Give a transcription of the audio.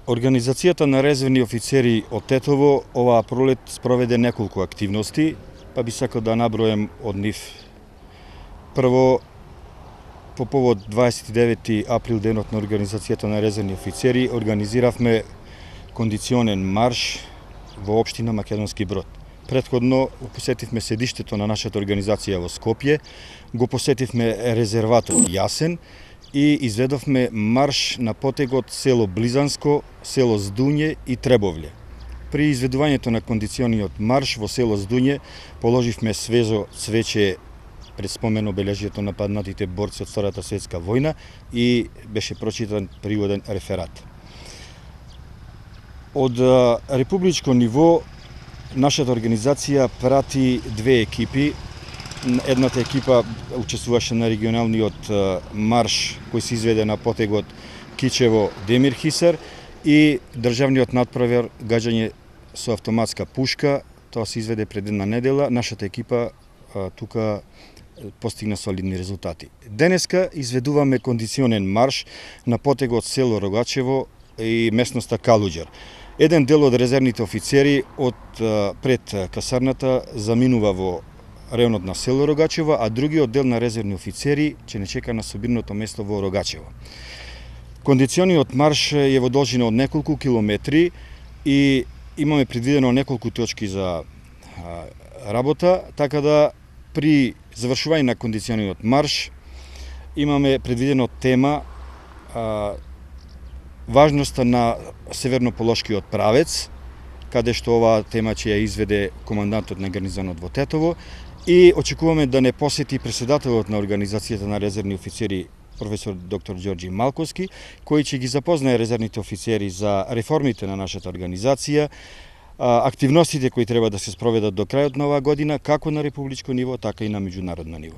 Организацијата на резервни офицери од Тетово оваа пролет спроведе неколку активности, па би сакал да набројам од нив. Прво, по повод 29 април, денот на Организацијата на резервни офицери, организиравме кондиционен марш во општина Македонски Брод. Претходно посетивме седиштето на нашата организација во Скопје, го посетивме резерватот Јасен и изведовме марш на потегот село Близанско, село Здуње и Требовље. При изведувањето на кондициониот марш во село Здуње положивме свежо цвеќе пред спомен обележјето на паднатите борци од Втората светска војна и беше прочитан приводен реферат. Од републичко ниво нашата организација прати две екипи. Едната екипа учествуваше на регионалниот марш кој се изведе на потегот Кичево-Демир-Хисар и државниот надпревар гаѓање со автоматска пушка. Тоа се изведе пред една недела. Нашата екипа тука постигна солидни резултати. Денеска изведуваме кондиционен марш на потегот село Рогачево и местноста Калуџер. Еден дел од резервните офицери од пред касарната заминува во районот на село Рогачево, а другиот дел на резервни офицери ќе не чека на собирното место во Рогачево. Кондициониот марш е во должина од неколку километри и имаме предвидено неколку точки за работа, така да при завршување на кондициониот марш имаме предвидено тема важноста на Севернополошкиот правец, каде што оваа тема ќе ја изведе командантот на гарнизонот во Тетово, и очекуваме да не посети претседателот на Организацијата на резервни офицери професор доктор Ѓорѓи Малковски, кој ќе ги запознае резервните офицери за реформите на нашата организација, активностите кои треба да се спроведат до крајот на оваа година, како на републичко ниво, така и на меѓународно ниво.